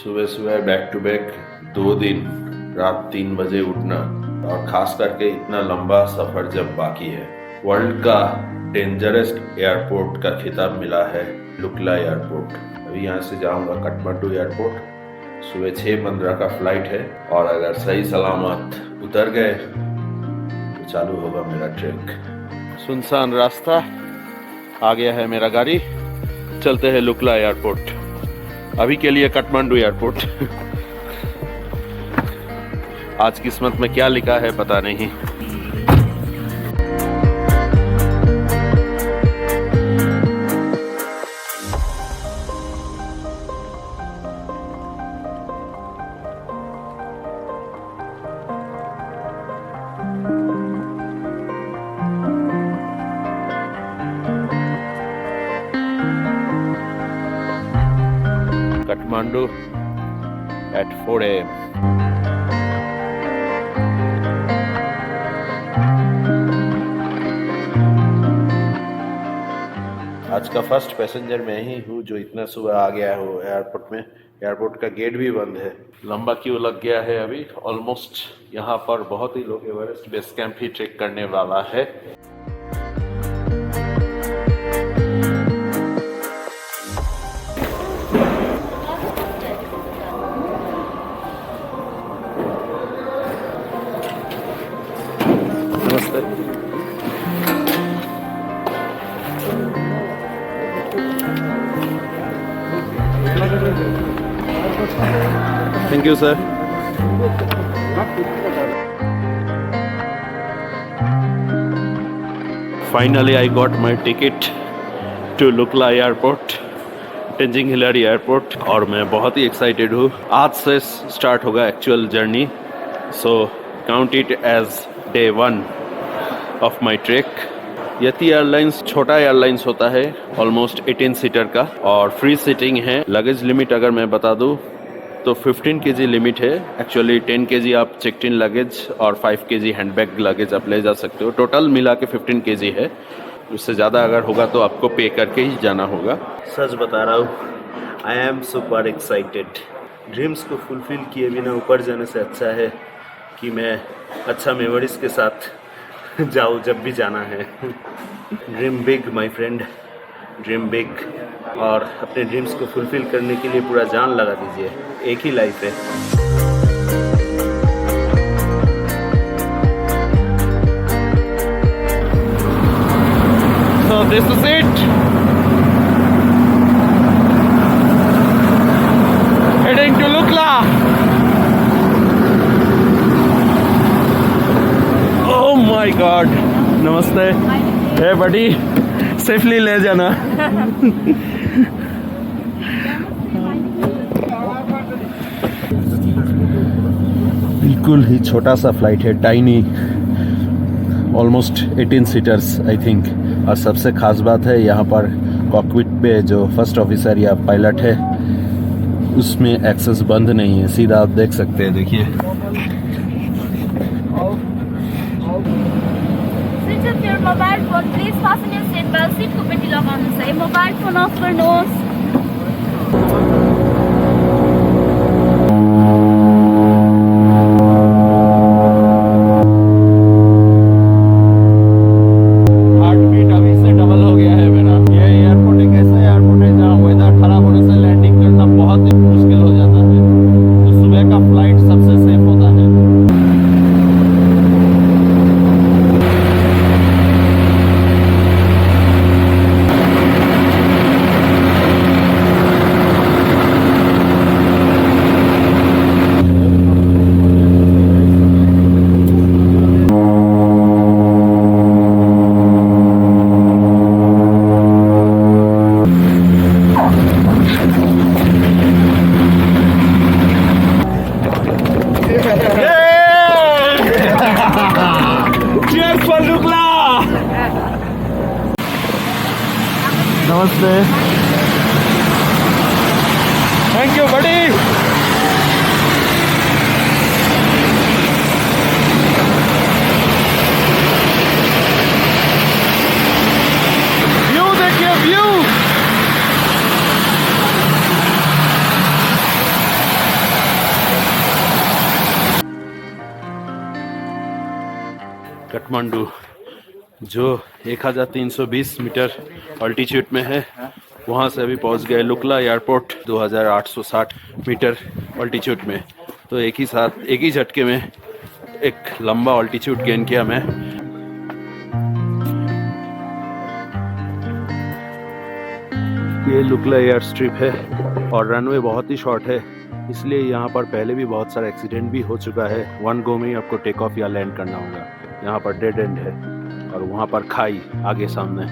सुबह सुबह back to back 2 दिन रात 3 बजे उठना और खास करके इतना लंबा सफर जब बाकी है। वर्ल्ड का डेंजरेस्ट एयरपोर्ट का खिताब मिला है लुक्ला एयरपोर्ट। अभी यहाँ से जाऊँगा काठमांडू एयरपोर्ट। सुबह 6:15 का फ्लाइट है और अगर सही सलामत उतर गए तो चालू होगा मेरा ट्रेक। सुनसान रास्ता, आ गया है मेरा गाड़ी, चलते हैं लुक्ला एयरपोर्ट। अभी के लिए काठमांडू एयरपोर्ट। आज किस्मत में क्या लिखा है पता नहीं। Kathmandu at 4 AM. आज का फर्स्ट पैसेंजर मैं ही हूँ जो इतना सुबह आ गया हो एयरपोर्ट में। एयरपोर्ट का गेट भी बंद है, लंबा क्यू लग गया है अभी। ऑलमोस्ट यहाँ पर बहुत ही लोग एवरेस्ट बेस कैंप ही ट्रेक करने वाला है। Thank you, sir. Finally, I got my ticket to Lukla Airport, Tenzing Hillary airport, और मैं बहुत ही एक्साइटेड हूँ। आज से स्टार्ट होगा actual journey, so count it as day 1 of my trek. Yeti airlines छोटा एयरलाइंस होता है, ऑलमोस्ट 18 सीटर का, और फ्री सीटिंग है। लगेज लिमिट अगर मैं बता दूँ तो 15 kg लिमिट है। एक्चुअली 10 kg आप चेक्ड इन लगेज और 5 kg हैंडबैग लगेज आप ले जा सकते हो। टोटल मिला के 15 kg है। उससे ज़्यादा अगर होगा तो आपको पे करके ही जाना होगा। सच बता रहा हूँ, I am super excited. Dreams को फुलफिल किए बिना ऊपर जाने से अच्छा है कि मैं अच्छा मेमोरीज के साथ जाऊँ जब भी जाना है। Dream big my friend, dream big, और अपने ड्रीम्स को फुलफिल करने के लिए पूरा जान लगा दीजिए। एक ही लाइफ है। So this is it. Heading to Lukla. Oh my God. नमस्ते। Hey buddy, सेफली ले जाना। बिल्कुल ही छोटा सा फ्लाइट है, tiny, almost 18 seaters I think. और सबसे खास बात है यहाँ पर कॉकपिट पे जो फर्स्ट ऑफिसर या पायलट है उसमें एक्सेस बंद नहीं है, सीधा आप देख सकते हैं। देखिए, mobile phone please fasten your seat belt. Seat को पेटी लगाउनुहोस् है। मोबाइल फोन अफ गर्नुहोस्। नमस्ते। थैंक यू बड़ी। व्यू देखिए, व्यू। काठमांडू जो 1320 मीटर अल्टीट्यूड में है, वहाँ से अभी पहुँच गए लुकला एयरपोर्ट 2860 मीटर अल्टीट्यूड में। तो एक ही झटके में एक लंबा अल्टीट्यूड गेन किया मैं। ये लुकला एयर स्ट्रिप है और रनवे बहुत ही शॉर्ट है, इसलिए यहाँ पर पहले भी बहुत सारा एक्सीडेंट भी हो चुका है। वन गो में ही आपको टेक ऑफ या लैंड करना होगा। यहाँ पर डेड एंड है और वहाँ पर खाई आगे सामने।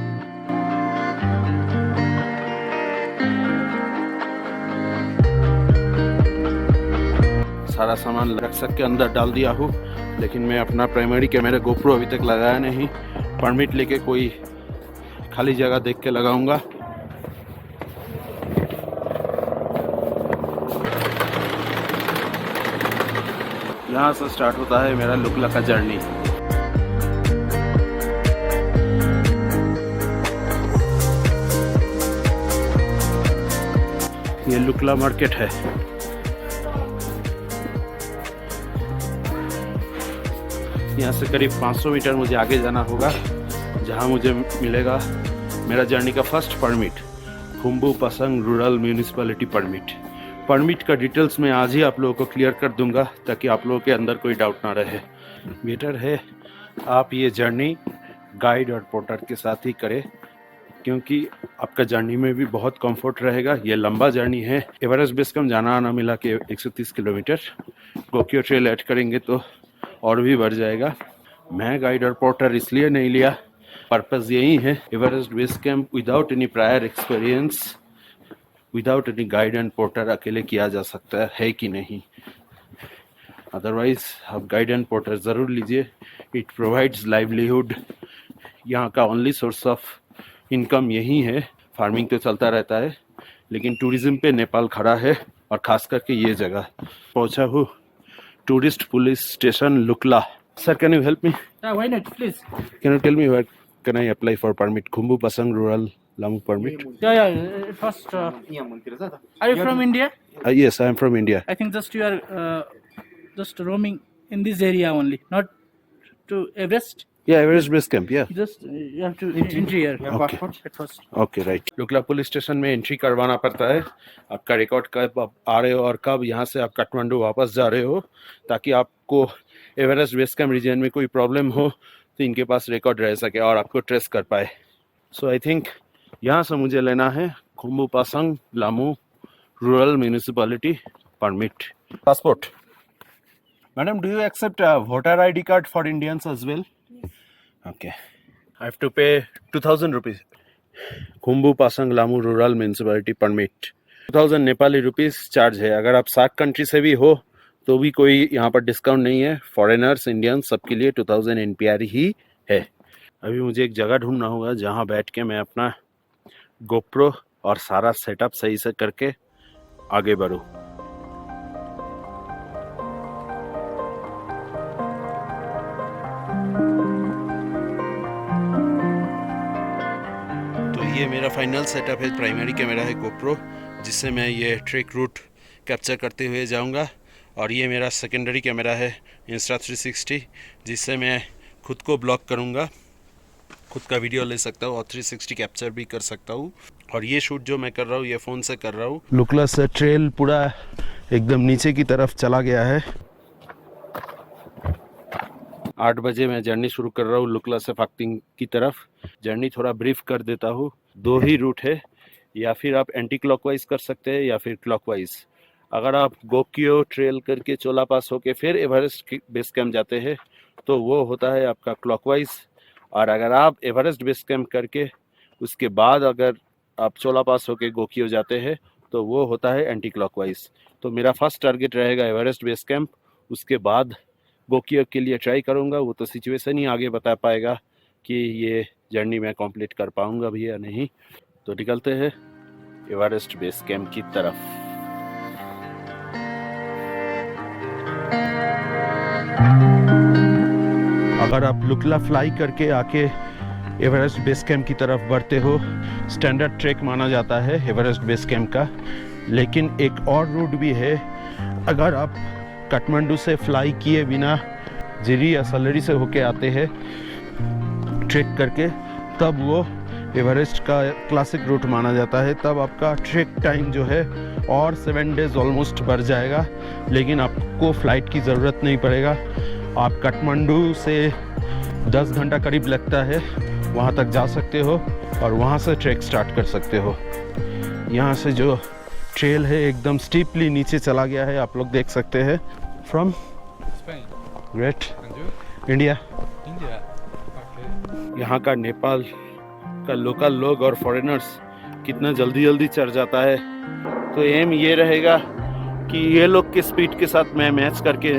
सारा सामान रक्सक के अंदर डाल दिया हूँ, लेकिन मैं अपना प्राइमरी कैमरा गोप्रो अभी तक लगाया नहीं। परमिट लेके कोई खाली जगह देख के लगाऊंगा। यहाँ से स्टार्ट होता है मेरा लुकला का जर्नी। ये लुकला मार्केट है। यहाँ से करीब 500 मीटर मुझे आगे जाना होगा, जहाँ मुझे मिलेगा मेरा जर्नी का first permit, Khumbu Pasang rural municipality permit का डिटेल्स मैं आज ही आप लोगों को क्लियर कर दूंगा, ताकि आप लोगों के अंदर कोई डाउट ना रहे। बेटर है आप ये जर्नी गाइड और पोर्टर के साथ ही करें, क्योंकि आपका जर्नी में भी बहुत कंफर्ट रहेगा। ये लंबा जर्नी है। एवरेस्ट बेस कैंप जाना आना मिला के 130 किलोमीटर, गोकियो ट्रेल ऐड करेंगे तो और भी बढ़ जाएगा। मैं गाइड और पोर्टर इसलिए नहीं लिया, पर्पस यही है, Everest base camp without any prior experience, without any guide and porter अकेले किया जा सकता है कि नहीं। अदरवाइज आप गाइड एंड पोर्टर ज़रूर लीजिए। It provides livelihood. यहाँ का ओनली सोर्स ऑफ इनकम यही है। फार्मिंग तो चलता रहता है, लेकिन टूरिज्म पे नेपाल खड़ा है, और ख़ास करके ये जगह। पहुँचा हूँ tourist police station Lukla. Sir, can you help me? Why not? Please. Can you tell me where can I apply for permit? Khumbu Pasang Rural Lamu permit? Yeah. First, are you from India? Yes, I am from India. I think just you are just roaming in this area only, not to Everest. Yeah, Everest Base Camp, yeah. Just you have to entry here. Okay. At first. Okay, right. Lukla police station में entry करवाना पड़ता है। आपका record कब आप आ रहे हो और कब यहाँ से आप काठमांडू वापस जा रहे हो, ताकि आपको एवरेस्ट बेस कैंप रीजन में कोई प्रॉब्लम हो तो इनके पास रिकॉर्ड रह सके और आपको ट्रेस कर पाए। सो आई थिंक यहाँ से मुझे लेना है Khumbu Pasang Lhamu rural municipality permit. Passport. Madam, do you accept voter ID card for Indians as well? Okay. I have to pay 2000 rupees. Khumbu Pasang Lhamu rural municipality permit 2000 Nepali rupees charge है। अगर आप सार्क कंट्री से भी हो तो भी कोई यहाँ पर डिस्काउंट नहीं है। फॉरेनर्स, इंडियंस, सबके लिए 2000 NPR ही है। अभी मुझे एक जगह ढूंढना होगा जहाँ बैठ के मैं अपना गोप्रो और सारा सेटअप सही से करके आगे बढ़ूँ। ये मेरा फाइनल सेटअप है। प्राइमरी कैमरा है गोप्रो, जिससे मैं ये ट्रैक रूट कैप्चर करते हुए जाऊंगा, और ये मेरा सेकेंडरी कैमरा है Insta360, जिससे मैं खुद को ब्लॉक करूंगा, खुद का वीडियो ले सकता हूँ और 360 कैप्चर भी कर सकता हूँ। और ये शूट जो मैं कर रहा हूँ ये फ़ोन से कर रहा हूँ। लुकला से ट्रेल पूरा एकदम नीचे की तरफ चला गया है। 8 बजे मैं जर्नी शुरू कर रहा हूँ लुकला से फाक्तिंग की तरफ। जर्नी थोड़ा ब्रीफ कर देता हूँ। 2 ही रूट है, या फिर आप एंटी क्लॉकवाइज कर सकते हैं या फिर क्लॉकवाइज। अगर आप गोकियो ट्रेल करके चोला पास होके फिर एवरेस्ट बेस कैंप जाते हैं तो वो होता है आपका क्लॉकवाइज, और अगर आप एवरेस्ट बेस कैंप करके उसके बाद अगर आप चोला पास होके गोकियो जाते हैं तो वो होता है एंटी क्लॉकवाइज। तो मेरा फर्स्ट टारगेट रहेगा एवरेस्ट बेस कैंप, उसके बाद गोकियो के लिए ट्राई करूँगा। वो तो सिचुएशन ही आगे बता पाएगा कि ये जर्नी मैं कंप्लीट कर पाऊँगा भी या नहीं। तो निकलते हैं एवरेस्ट बेस कैंप की तरफ। अगर आप लुकला फ्लाई करके आके एवरेस्ट बेस कैंप की तरफ बढ़ते हो, स्टैंडर्ड ट्रैक माना जाता है एवरेस्ट बेस कैंप का, लेकिन एक और रूट भी है। अगर आप काठमांडू से फ्लाई किए बिना जिरी या सलरी से होके आते हैं ट्रेक करके, तब वो एवरेस्ट का क्लासिक रूट माना जाता है। तब आपका ट्रेक टाइम जो है और 7 डेज ऑलमोस्ट बढ़ जाएगा, लेकिन आपको फ़्लाइट की ज़रूरत नहीं पड़ेगा। आप काठमांडू से 10 घंटा करीब लगता है, वहाँ तक जा सकते हो और वहाँ से ट्रैक स्टार्ट कर सकते हो। यहाँ से जो ट्रेल है एकदम स्टीपली नीचे चला गया है, आप लोग देख सकते हैं। From great India. यहाँ का नेपाल का लोकल लोग और फॉरेनर्स कितना जल्दी जल्दी चढ़ जाता है। तो एम ये रहेगा कि ये लोग के स्पीड के साथ मैं मैच करके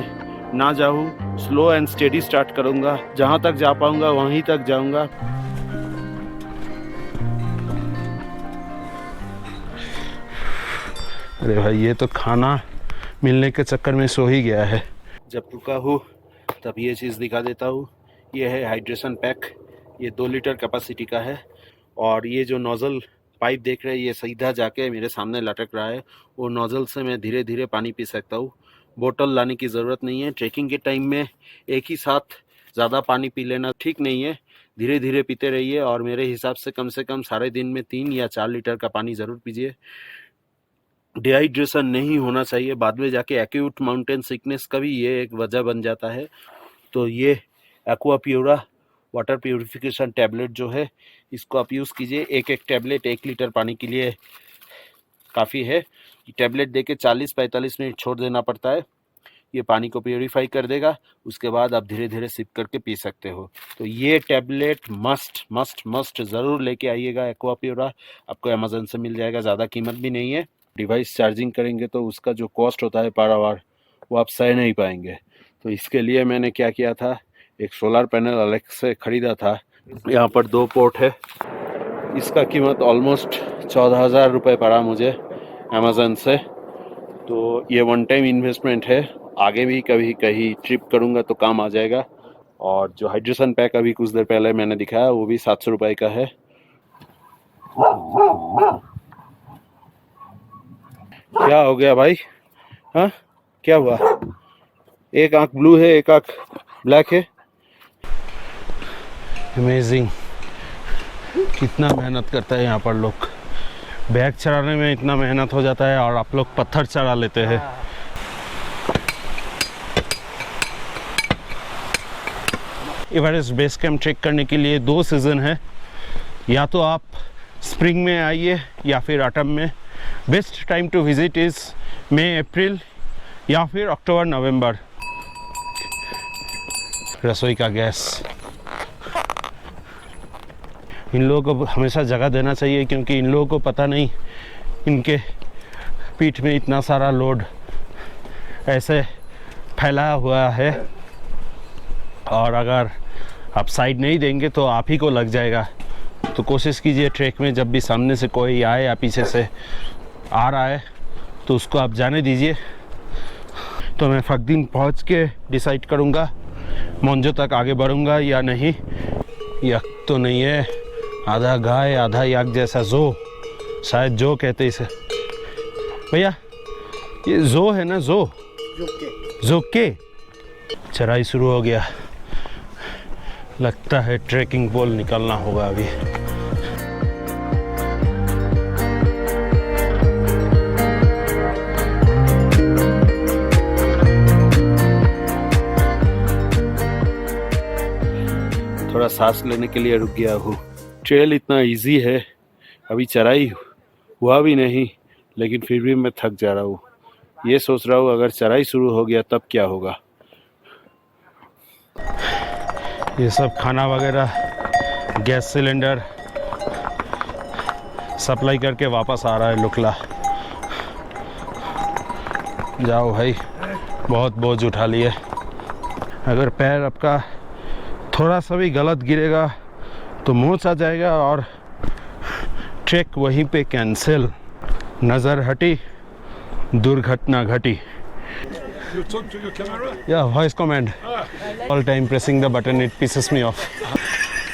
ना जाऊँ, स्लो एंड स्टेडी स्टार्ट करूँगा। जहाँ तक जा पाऊँगा वहीं तक जाऊँगा। अरे भाई, ये तो खाना मिलने के चक्कर में सो ही गया है। जब रुका हूँ तब ये चीज़ दिखा देता हूँ। ये है हाइड्रेशन पैक, ये 2 लीटर कैपेसिटी का है। और ये जो नोज़ल पाइप देख रहे हैं, ये सीधा जाके मेरे सामने लटक रहा है। वो नोज़ल से मैं धीरे धीरे पानी पी सकता हूँ। बोतल लाने की ज़रूरत नहीं है। ट्रैकिंग के टाइम में एक ही साथ ज़्यादा पानी पी लेना ठीक नहीं है। धीरे धीरे पीते रहिए और मेरे हिसाब से कम सारे दिन में 3 या 4 लीटर का पानी ज़रूर पीजिए। डिहाइड्रेशन नहीं होना चाहिए, बाद में जाके एक्यूट माउंटेन सिकनेस का भी ये एक वजह बन जाता है। तो ये एक्वाप्यूरा वाटर प्यूरिफिकेशन टैबलेट जो है, इसको आप यूज़ कीजिए। एक टैबलेट 1 लीटर पानी के लिए काफ़ी है। टैबलेट देके 40-45 मिनट छोड़ देना पड़ता है। ये पानी को प्योरीफाई कर देगा। उसके बाद आप धीरे धीरे सिप करके पी सकते हो। तो ये टैबलेट मस्ट ज़रूर लेके आइएगा। एक्वाप्यूरा आपको अमेज़न से मिल जाएगा, ज़्यादा कीमत भी नहीं है। डिवाइस चार्जिंग करेंगे तो उसका जो कॉस्ट होता है पर आवर, वो आप सह नहीं पाएंगे। तो इसके लिए मैंने क्या किया था, एक सोलर पैनल अलग से ख़रीदा था। यहाँ पर 2 पोर्ट है। इसका कीमत ऑलमोस्ट 14,000 रुपये पड़ा मुझे अमेज़न से। तो ये 1 टाइम इन्वेस्टमेंट है, आगे भी कभी कहीं ट्रिप करूँगा तो काम आ जाएगा। और जो हाइड्रेशन पैक अभी कुछ देर पहले मैंने दिखाया, वो भी 700 रुपये का है। क्या हो गया भाई? हाँ, क्या हुआ? एक आँख ब्लू है, एक आँख ब्लैक है। अमेजिंग, कितना मेहनत करता है यहाँ पर लोग। बैग चढ़ाने में इतना मेहनत हो जाता है और आप लोग पत्थर चढ़ा लेते हैं। एवरेस्ट बेस कैंप ट्रेक करने के लिए 2 सीज़न है। या तो आप स्प्रिंग में आइए या फिर ऑटम में। Best time to visit is May April या फिर अक्टूबर नवंबर। रसोई का गैस, इन लोगों को हमेशा जगह देना चाहिए, क्योंकि इन लोगों को पता नहीं इनके पीठ में इतना सारा लोड ऐसे फैलाया हुआ है। और अगर आप साइड नहीं देंगे तो आप ही को लग जाएगा। तो कोशिश कीजिए ट्रैक में जब भी सामने से कोई आए या पीछे से आ रहा है तो उसको आप जाने दीजिए। तो मैं फकदीन पहुंच के डिसाइड करूंगा मोन्जो तक आगे बढ़ूंगा या नहीं। यक तो नहीं है, आधा गाय आधा याक जैसा जो, शायद जो कहते इसे। भैया ये जो है ना, जो के चढ़ाई शुरू हो गया। लगता है ट्रैकिंग पोल निकलना होगा अभी। थोड़ा सांस लेने के लिए रुक गया हूँ। ट्रेल इतना इजी है, अभी चढ़ाई हुआ भी नहीं, लेकिन फिर भी मैं थक जा रहा हूँ। ये सोच रहा हूँ अगर चढ़ाई शुरू हो गया तब क्या होगा। ये सब खाना वगैरह, गैस सिलेंडर सप्लाई करके वापस आ रहा है लुकला। जाओ भाई, बहुत बोझ उठा लिए। अगर पैर आपका थोड़ा सा भी गलत गिरेगा तो मोच आ जाएगा और ट्रैक वहीं पे कैंसिल। नज़र हटी, दुर्घटना घटी। Yeah, voice command. All time pressing the button, it pisses me off.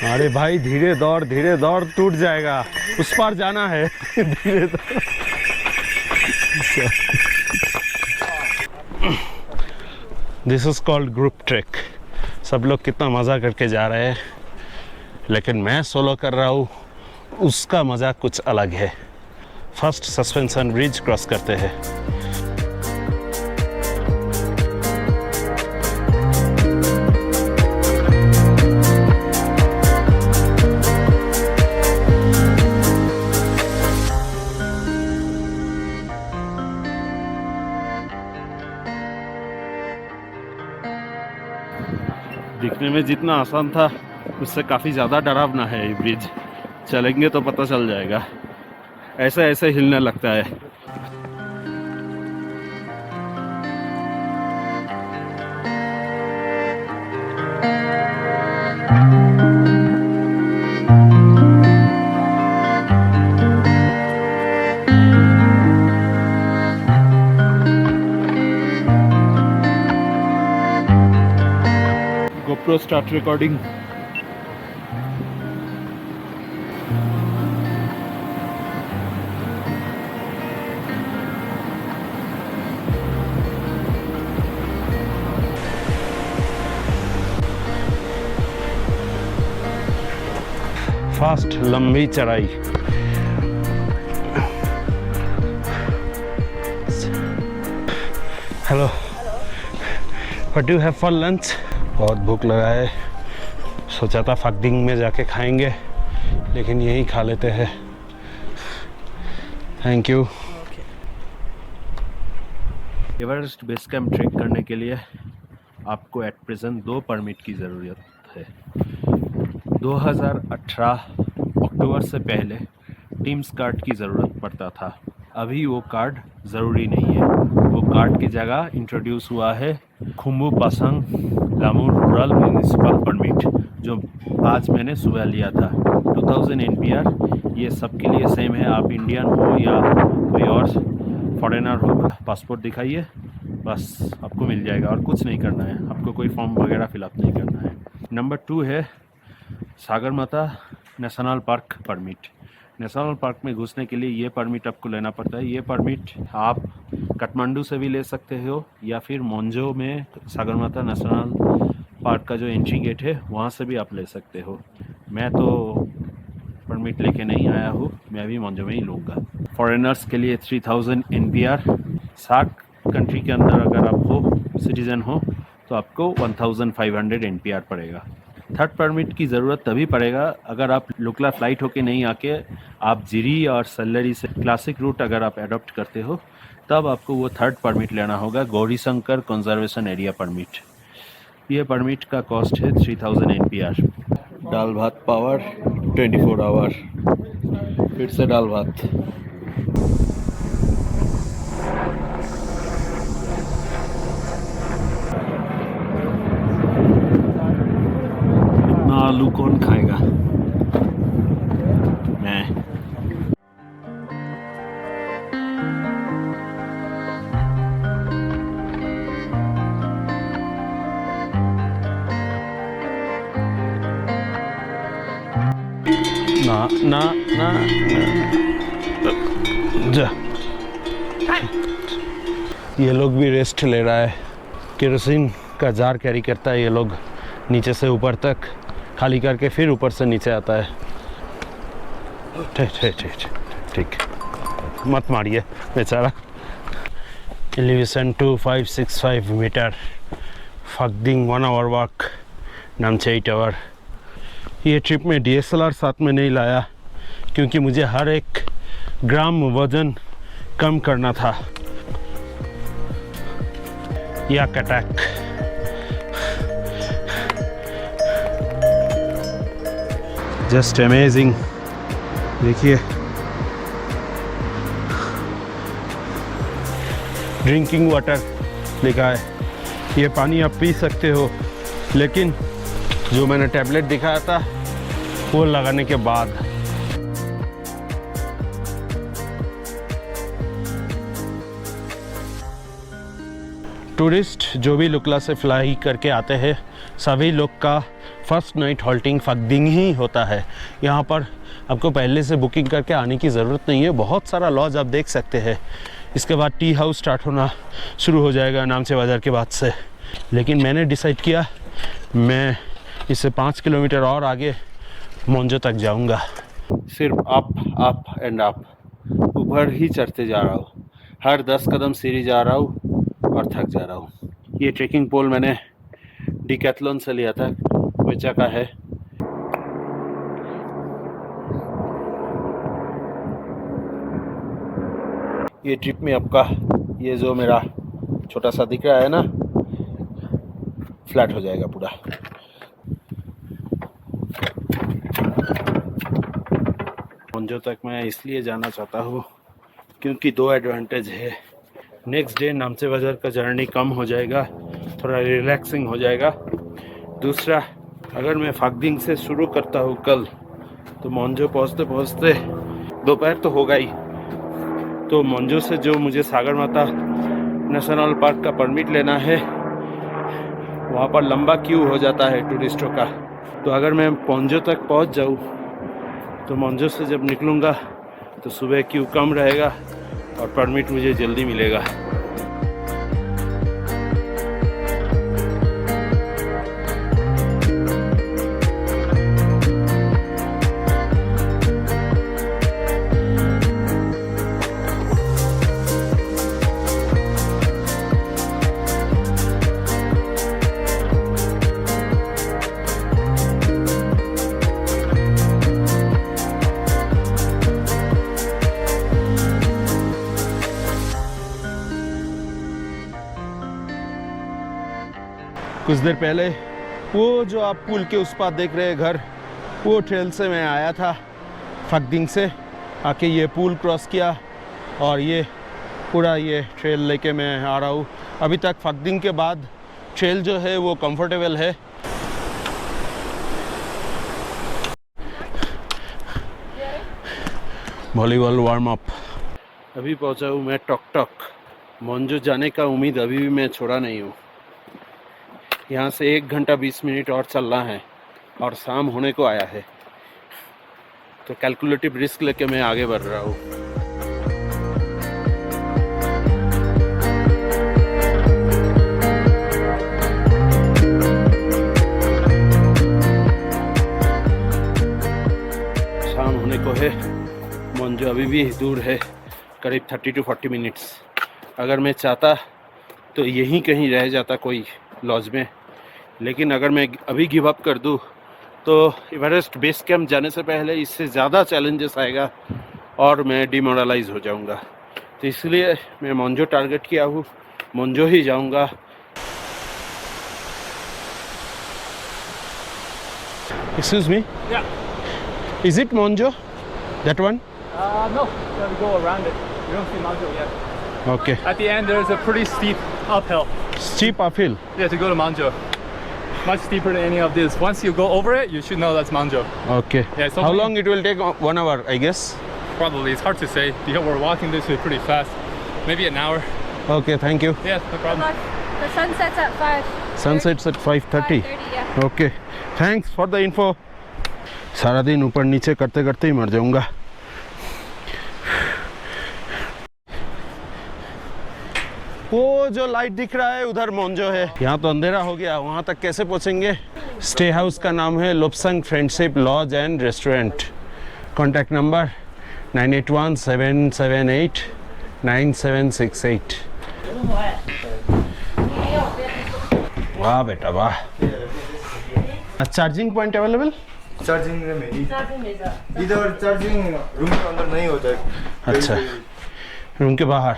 अरे भाई धीरे दौड़, टूट जाएगा। उस पार जाना है। धीरे दौड़। This is called group trek. सब लोग कितना मज़ा करके जा रहे हैं, लेकिन मैं सोलो कर रहा हूँ, उसका मज़ा कुछ अलग है। फर्स्ट सस्पेंशन ब्रिज क्रॉस करते हैं। दिखने में जितना आसान था उससे काफ़ी ज़्यादा डरावना है ये ब्रिज। चलेंगे तो पता चल जाएगा, ऐसे ऐसे हिलने लगता है। GoPro start recording. फास्ट लंबी चढ़ाई। Hello, what do you have for lunch? बहुत भूख लगा है, सोचा था फकदिंग में जाके खाएंगे, लेकिन यहीं खा लेते हैं। Thank you. Everest base camp trek करने के लिए आपको एट प्रेजेंट 2 परमिट की ज़रूरत है। 2018 अक्टूबर से पहले टीम्स कार्ड की ज़रूरत पड़ता था, अभी वो कार्ड ज़रूरी नहीं है। वो कार्ड की जगह इंट्रोड्यूस हुआ है Khumbu Pasang L'Amour rural municipal permit, जो आज मैंने सुबह लिया था। 2000 NPR, ये सबके लिए सेम है। आप इंडियन हो या कोई और फॉरेनर हो, पासपोर्ट दिखाइए, बस आपको मिल जाएगा और कुछ नहीं करना है, आपको कोई फॉर्म वगैरह फिलअप नहीं करना है। नंबर 2 है Sagarmatha national park permit. National park में घुसने के लिए ये परमिट आपको लेना पड़ता है। ये परमिट आप काठमांडू से भी ले सकते हो या फिर मोन्जो में सागरमाथा नेशनल पार्क का जो एंट्री गेट है वहाँ से भी आप ले सकते हो। मैं तो परमिट लेके नहीं आया हूँ, मैं भी मोन्जो में ही लूँगा। फॉरेनर्स के लिए 3000 NPR। 60 कंट्री के अंदर अगर आप हो, सिटीज़न हो, तो आपको 1500 NPR पड़ेगा। थर्ड परमिट की ज़रूरत तभी पड़ेगा अगर आप लुकला फ़्लाइट होके नहीं आके आप जिरी और सल्लरी से क्लासिक रूट अगर आप एडॉप्ट करते हो, तब आपको वो थर्ड परमिट लेना होगा, गौरीशंकर कंजर्वेशन एरिया परमिट। ये परमिट का कॉस्ट है 3000 NPR। दाल भात पावर 24 आवर, फिर से दाल भात। इतना आलू कौन खाएगा? मैं। ना ना ना, जा। ये लोग भी रेस्ट ले रहा है। केरोसिन का जार कैरी करता है ये लोग, नीचे से ऊपर तक खाली करके फिर ऊपर से नीचे आता है। ठीक ठीक ठीक ठीक, मत मारिए बेचारा। एलिवेशन 2565 मीटर, Phakding 1 hour walk, Namche 8 hour. ये ट्रिप में DSLR साथ में नहीं लाया क्योंकि मुझे हर एक ग्राम वजन कम करना था। याक अटैक। Just amazing. देखिए, ड्रिंकिंग वाटर लिखा है। ये पानी आप पी सकते हो, लेकिन जो मैंने टैबलेट दिखाया था वो लगाने के बाद। टूरिस्ट जो भी लुकला से फ्लाई करके आते हैं, सभी लोग का फर्स्ट नाइट हॉल्टिंग फकदिंग ही होता है। यहाँ पर आपको पहले से बुकिंग करके आने की ज़रूरत नहीं है। बहुत सारा लॉज आप देख सकते हैं। इसके बाद टी हाउस स्टार्ट होना शुरू हो जाएगा नामचे बाज़ार के बाद से। लेकिन मैंने डिसाइड किया मैं इससे 5 किलोमीटर और आगे मोन्जो तक जाऊंगा। सिर्फ अप अप एंड अप, ऊपर ही चढ़ते जा रहा हूँ। हर 10 कदम सीढ़ी जा रहा हूँ और थक जा रहा हूँ। ये ट्रेकिंग पोल मैंने डिकैथलॉन से लिया था, वेचा का है। ये ट्रिप में आपका ये जो मेरा छोटा सा दिख रहा है ना, फ्लैट हो जाएगा पूरा। मोन्जो तक मैं इसलिए जाना चाहता हूँ क्योंकि 2 एडवांटेज है। नेक्स्ट डे नामचे बाजार का जर्नी कम हो जाएगा, थोड़ा रिलैक्सिंग हो जाएगा। दूसरा, अगर मैं फाक्दिंग से शुरू करता हूँ कल, तो मोन्जो पहुँचते पहुँचते दोपहर तो होगा ही। तो मोन्जो से जो मुझे सागरमाथा नेशनल पार्क का परमिट लेना है, वहाँ पर लंबा क्यू हो जाता है टूरिस्टों का। तो अगर मैं मोन्जो तक पहुँच जाऊँ, तो मोन्जो से जब निकलूँगा तो सुबह क्यू कम रहेगा और परमिट मुझे जल्दी मिलेगा। कुछ देर पहले वो जो आप पुल के उस पार देख रहे हैं घर, वो ट्रेल से मैं आया था फाक्दिंग से, आके ये पुल क्रॉस किया और ये पूरा ये ट्रेल लेके मैं आ रहा हूँ। अभी तक फाक्दिंग के बाद ट्रेल जो है वो कंफर्टेबल है। Volleyball warm up. अभी पहुँचा हूँ मैं टॉक टॉक। मोन्जो जाने का उम्मीद अभी भी मैं छोड़ा नहीं हूँ। यहाँ से 1 घंटा 20 मिनट और चलना है और शाम होने को आया है, तो कैलकुलेटिव रिस्क लेके मैं आगे बढ़ रहा हूँ। शाम होने को है, मोन्जो अभी भी दूर है, करीब 30 to 40 मिनट्स। अगर मैं चाहता तो यहीं कहीं रह जाता कोई लॉज में, लेकिन अगर मैं अभी गिव अप कर दूँ तो एवरेस्ट बेस कैंप जाने से पहले इससे ज़्यादा चैलेंजेस आएगा और मैं डिमोरलाइज हो जाऊंगा। तो इसलिए मैं मोन्जो टारगेट किया हूँ, मोन्जो ही जाऊंगा। Excuse me? Yeah. Is it Monjo? That one? No, you have to go around it. You don't see Manjo yet. Okay. At the end, there's a pretty steep uphill. Steep uphill. Yeah, to go to Manjo. Much steeper than any of this. Once you go over it, you should know that's Manjo. Okay. Yeah, it's How only- long it will take? 1 hour, I guess. Probably, it's hard to say because we're walking this way pretty fast. Maybe an hour. Okay, thank you. Yeah, no problem. The sun sets at 5. Sunsets at 5:30. 5:30, yeah. Okay. Thanks for the info. सारा दिन ऊपर नीचे करते करते ही मर जाऊंगा। वो जो लाइट दिख रहा है उधर मोन्जो है। यहाँ तो अंधेरा हो गया, वहाँ तक कैसे पहुँचेंगे? स्टे हाउस का नाम है Lopsang friendship lodge and restaurant. Contact number 9817789768। वाह बेटा वाह। Charging point available? चार्जिंग में इधर चार्जिंग रूम के अंदर नहीं होता है। अच्छा, रूम के बाहर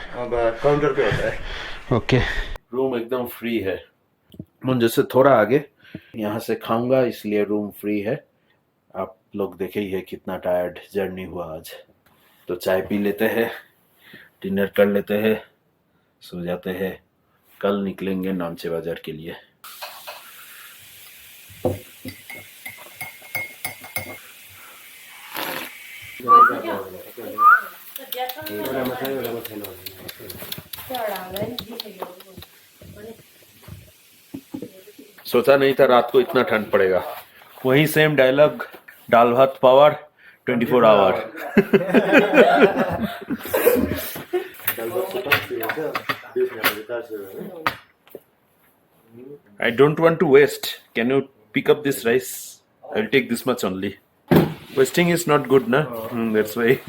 काउंटर पे होता है। ओके। रूम एकदम फ्री है। मुझे से थोड़ा आगे यहाँ से खाऊंगा, इसलिए रूम फ्री है। आप लोग देखे ही है कितना टायर्ड जर्नी हुआ आज। तो चाय पी लेते हैं, डिनर कर लेते हैं, सो जाते हैं। कल निकलेंगे नामचे बाजार के लिए। सोचा नहीं था रात को इतना ठंड पड़ेगा। वही सेम डायलॉग, दाल भात power 24 hour. I don't want to waste. Can you pick up this rice? I'll take this much only. Wasting is not good, na? That's why.